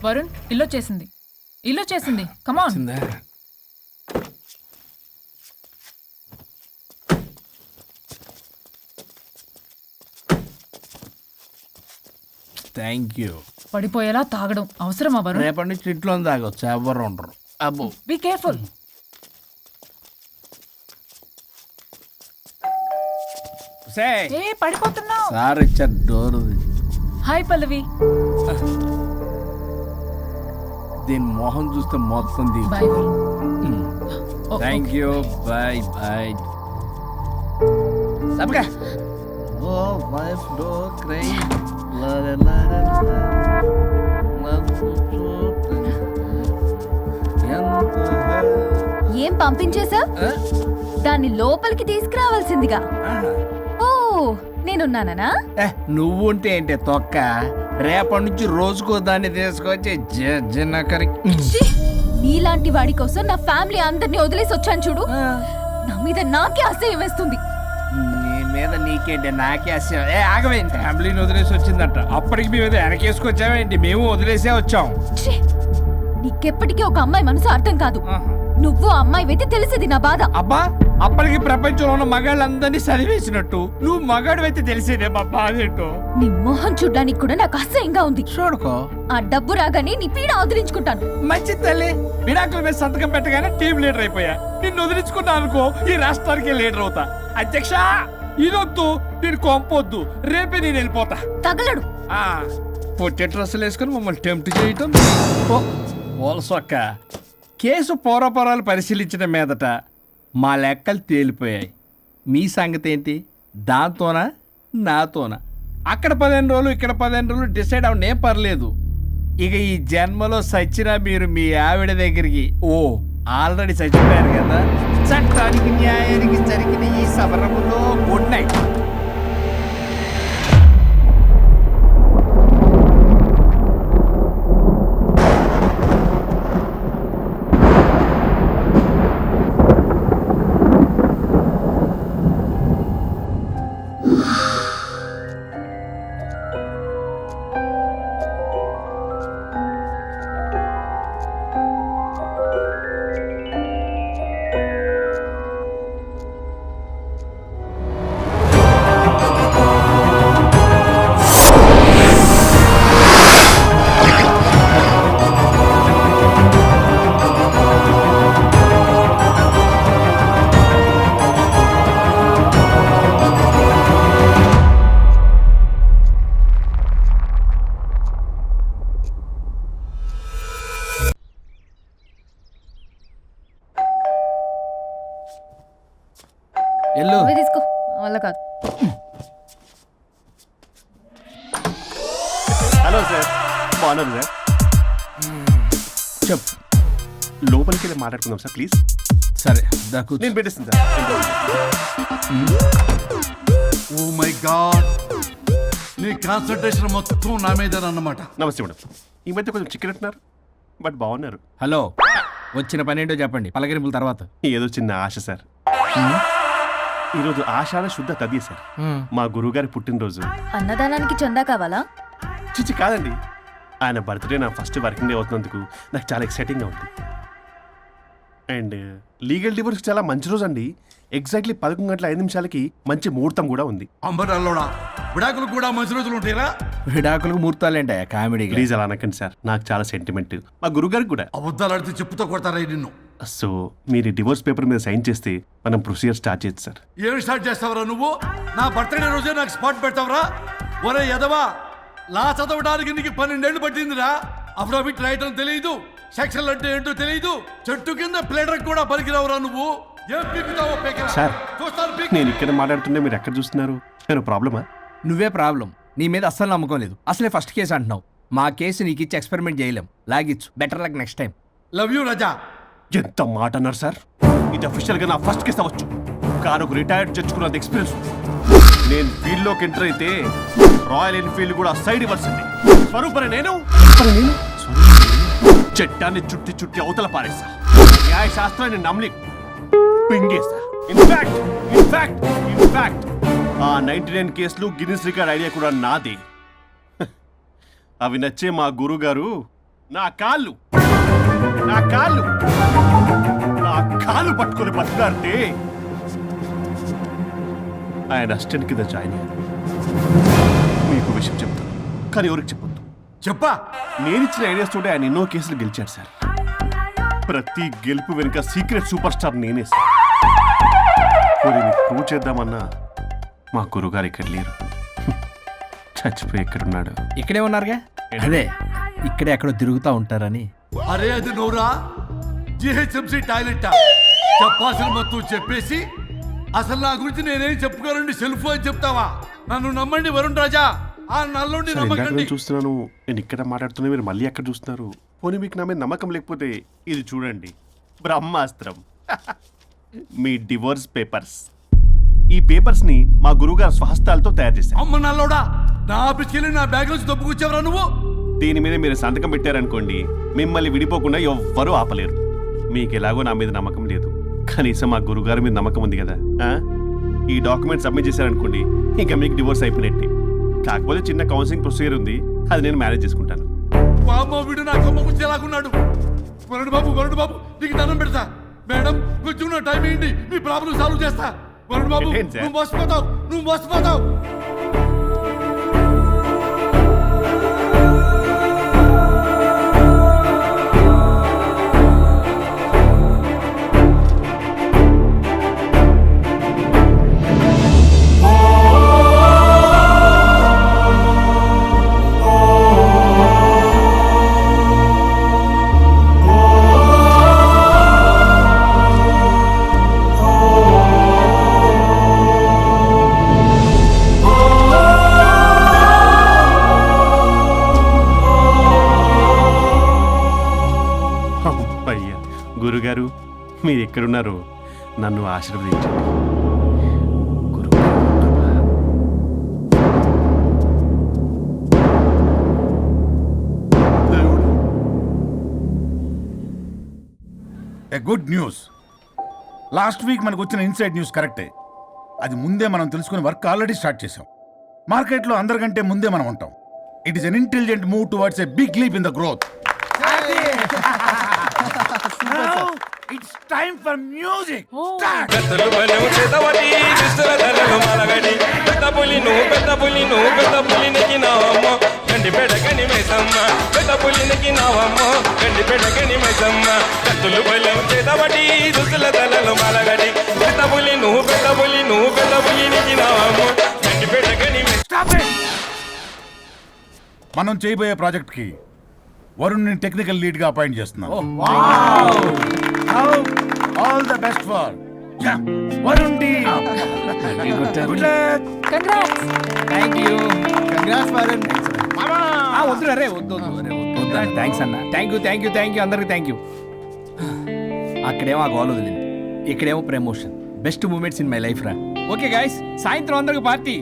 వరుణ్ ఇల్లు చేసింది కమాన్. Thank you. పడిపోయేలా తాగడం అవసరమా వరుణ్? రేపటి నుంచి ఇంట్లో తాగొచ్చు, ఎవరు ఉండరు. అబ్బో బీ కేర్ఫుల్. ఏ పడిపోతున్నావు. సార్ ఇచ్చారు డోర్. హాయ్ పల్లవి. దీని మొహం చూస్తే మొత్తం bye thank you. Bye bye. సబ్గా ఓ వైఫ్ డో క్రై ఏం పంపించేశా? దాన్ని లోపలికి తీసుకురావాల్సిందిగా. ఓ నేనున్నానా? నువ్వు ఉంటే ఏంటి తొక్క. రేపటి నుంచి రోజుకో దాన్ని తీసుకొచ్చి జనకరి. నీలాంటి వాడి కోసం నా ఫ్యామిలీ అందరినీ వదిలేసి వచ్చాను చూడు. నా మీద నాకే అసహ్యం వేస్తుంది. నీ మీద నీకేంటి, నాకే అసహ్యం. ఆగవేంటి, ఫ్యామిలీని వదిలేసి వచ్చిందంట. అప్పటికి మేము వెనకేసుకొచ్చామేంటి? మేము వదిలేసే వచ్చాం. నీకెప్పటికీ ఒక అమ్మాయి మనసు అర్థం కాదు. నువ్వు అమ్మాయి అయితే తెలిసేది నా బాధ. అబ్బా అప్పటికి ప్రపంచంలో ఉన్న మగాళ్ళందరినీ చదివేసినట్టు నువ్వు మగాడు అయితే తెలిసేదే మా బాధ ఏంటో. నీ మొహం చూడ్డానికి కూడా నాకు అసహ్యంగా ఉంది. చూడుకో, ఆ డబ్బు రాగానే నీ పీడ వదిలించుకుంటాను. మంచి తల్లి. విడాకుల మీద సంతకం పెట్టగానే టీం లీడర్ అయిపోయా. నిన్ను వదిలించుకున్నా అనుకో, ఈ రాష్ట్రానికి లీడర్ అవుతా. అధ్యక్ష ఇదొద్దు, నేను కొంపొద్దు, రేపే నేను వెళ్ళిపోతా. తగలడు. పొట్టి డ్రెస్సులు వేసుకుని మమ్మల్ని టెంప్ట్ చేయటం. ఓల్సొక్క కేసు పూర్వపరాలు పరిశీలించడం మీదట మా లెక్కలు తేలిపోయాయి. మీ సంగతి ఏంటి? దాంతోనా నాతోనా? అక్కడ 15 రోజులు ఇక్కడ 15 రోజులు డిసైడ్ అవనే పర్లేదు. ఇక ఈ జన్మలో సచ్చినా మీరు మీ ఆవిడ దగ్గరికి ఆల్రెడీ చచ్చిపోయారు కదా. చట్టానికి న్యాయానికి జరిగిన ఈ సమరములో గుడ్ నైట్. తీసుకో, వల్ల కాదు. హలో సార్, బాగున్నారు సార్? చెప్పు. లోపలికి వెళ్ళి మాట్లాడుకుందాం సార్ ప్లీజ్. సరే దాకు నేను పెట్టేస్తాను సార్. ఓ మై గాడ్, నీ కాన్సంట్రేషన్ మొత్తం నా మీద అన్నమాట. నమస్తే మేడం. ఈ మధ్య కొంచెం చికెన్ అంటున్నారు, బట్ బాగున్నారు. హలో, వచ్చిన పని ఏంటో చెప్పండి, పలకరింపుల తర్వాత. ఏదో చిన్న ఆశ సార్. ఈరోజు ఆషాఢ శుద్ధ తది సార్, మా గురువుగారి పుట్టినరోజు. అన్నదానానికి చందా కావాలా? చిచ్చి కాదండి, ఆయన బర్త్డే నా ఫస్ట్ వర్కింగ్ డే అవుతున్నందుకు నాకు చాలా ఎక్సైటింగ్గా ఉంది. అండ్ లీగల్ డివోర్స్కి చాలా మంచి రోజు అండి. ఎగ్జాక్ట్లీ 11:05 మంచి ముహూర్తం కూడా ఉంది. అంబరాల్లోడా విడాకులు కూడా మంచి రోజులు ఉంటాయిరా? విడాకులకు ముహూర్తాలేంటా కామెడీ? ప్లీజ్ అలా అనకండి సార్, నాకు చాలా సెంటిమెంట్, మా గురుగారికి కూడా. అబద్ధాలు ఆడితే చెప్పుతో కొడతారా నిన్ను? సో మీరు డివోర్స్ పేపర్ మీద సైన్ చేస్తే మనం ప్రొసీజర్ స్టార్ట్ చేయొచ్చు సార్. ఏమి స్టార్ట్ చేస్తావరా నువ్వు? నా బర్త్డే రోజే నాకు స్పాట్ పెడతావరా? ఒరే ఎదవా, లా చదవడానికి నీకు 12 ఏళ్ళు పట్టిందిరా. అఫిడవిట్ రాయటం తెలియదు, సెక్షన్లు అంటే ఏంటో తెలియదు, చెట్టు కింద ప్లేడర్ కూడా పలికిరావురా నువ్వు. ఏం పీకుతావో సార్, నేను ఇక్కడ మాట్లాడుతుంటే మీరు ఎక్కడ చూస్తున్నారు? నేను ప్రాబ్లమా? నువ్వే ప్రాబ్లం. నీ మీద అస్సలు నమ్మకం లేదు. అసలే ఫస్ట్ కేసు అంటున్నావు. మా కేసు నీకు ఇచ్చి ఎక్స్పెరిమెంట్ చేయలేం. లాగిచ్చు, better luck next time. Love you Raza. ఎంత మాట అన్నారు సార్? ఇది అఫీషియల్గా నా ఫస్ట్ కేసు అవ్వచ్చు, కానీ ఒక రిటైర్డ్ జడ్జ్కున్నది ఎక్స్పీరియన్స్. నేను ఫీల్డ్లోకి ఎంటర్ అయితే రాయల్ ఎన్ఫీల్డ్ కూడా సైడ్ ఇవ్వాల్సింది. స్వరూపనే నేను చట్టాన్ని చుట్టి చుట్టి అవతల పారేస్తా. న్యాయ శాస్త్రాన్ని నమ్మి పింగేస్తా. ఇన్ఫాక్ట్ ఆ 99 కేసులు గిన్నిస్ రికార్డ్ ఐడియా కూడా నాదే. అవి నచ్చే మా గురుగారు నా కాళ్ళు నా కాళ్ళు నా కాళ్ళు పట్టుకొని బతుకులాడితే ఆయన అసిస్టెంట్ కింద జాయిన్ అయ్యాను. మీకు విషయం చెప్తాను, కానీ ఎవరికి చెప్పొద్దు. చెప్పా. నేను ఇచ్చిన ఐడియాస్ తోటి ఆయన ఎన్నో కేసులు గెలిచాడు సార్. ప్రతి గెలుపు వెనుక సీక్రెట్ సూపర్ స్టార్ నేనే సార్. ప్రూవ్ చేద్దామన్నా మా గురుగారు ఇక్కడ లేరు. చచ్చిపోయి ఎక్కడున్నాడు? ఇక్కడే ఉన్నారుగా. అదే ఇక్కడే ఎక్కడో తిరుగుతూ ఉంటారని. అరే అది నోరా జిహెచ్ఎంసీ టాయిలెట్ చెప్పాల్సిన మొత్తం చెప్పేసి అసలు నా గురించి నేనేం చెప్పుకోనండి సెల్ఫ్ అని చెప్తావా? నన్ను నమ్మండి వరుణ్ రాజా, ఆ నల్లుండి సార్, ఇందాక నమ్మకండి. నేను చూస్తున్నాను, నేను ఇక్కడ మాట్లాడుతున్నా, మీరు మళ్ళీ ఎక్కడ చూస్తున్నారు? పోనీ మీకు నా మీద నమ్మకం లేకపోతే ఇది చూడండి, బ్రహ్మాస్త్రం. మీ డివోర్స్ పేపర్స్. ఈ పేపర్స్ ని మా గురువుగారు స్వహస్తాలతో తయారు చేశారు. అమ్మ నల్లోడా, నా ఆఫీస్కి వెళ్ళి నా బ్యాగ్ నుంచి దొప్పుకొచ్చావరా నువ్వు? దీని మీద మీరు సంతకం పెట్టారనుకోండి, మిమ్మల్ని విడిపోకుండా ఎవ్వరూ ఆపలేరు. మీకు ఎలాగో నా మీద నమ్మకం లేదు, కనీసం మా గురుగారి మీద నమ్మకం ఉంది కదా. ఈ డాక్యుమెంట్ సబ్మిట్ చేశారనుకోండి, ఇంకా మీకు డివోర్స్ అయిపోయినట్టే. కాకపోతే చిన్న కౌన్సిలింగ్ ప్రొసీజర్ ఉంది, అది నేను మేనేజ్ చేసుకుంటాను. వామ్మో, వీడు నా కొమ్మ గురించి ఎలాగున్నాడు. వరుణ్ బాబు నీకు దండం పెడతా. మేడం కొంచెం నా టైం ఏంటి, మీ ప్రాబ్లం సాల్వ్ చేస్తా. వరుణ్ బాబు ఏంటి సార్? నువ్వు మోసపోతావు. అయ్యా గురుగారు, మీరు ఎక్కడున్నారో నన్ను ఆశీర్వదించండి. A good news. Last week మనకు వచ్చిన ఇన్సైడ్ న్యూస్ కరెక్టే. అది ముందే మనం తెలుసుకుని వర్క్ ఆల్రెడీ స్టార్ట్ చేసాం. మార్కెట్లో అందరికంటే ముందే మనం ఉంటాం. It is an intelligent move towards a big leap in the growth. It's time for music. పెద్దలు బలెం చేతవటి దుస్తుల ధరలు మలగడి పెద్ద పులి నెక్కినావమ్మ గండి పెడగని మైసమ్మ పెద్ద పులి నెక్కినావమ్మ గండి పెడగని మైసమ్మ పెద్దలు బలెం చేతవటి దుస్తుల ధరలు మలగడి పెద్ద పులి నెక్కినావమ్మ గండి పెడగని మనం చేయబోయే ప్రాజెక్ట్ కి వరుణ్ని టెక్నికల్ లీడ్ గా అపాయింట్ చేస్తున్నాం. All the best for Varun team. Good luck. Congrats. Thank you. వద్దురా రే, వద్దు థ్యాంక్స్ అన్న. థ్యాంక్ యూ అందరికి థ్యాంక్ యూ. అక్కడేమో ఆ గోల్ వదిలింది, ఇక్కడేమో promotion. Best moments in my life రా. ఓకే గైస్, సాయంత్రం అందరికి పార్టీ.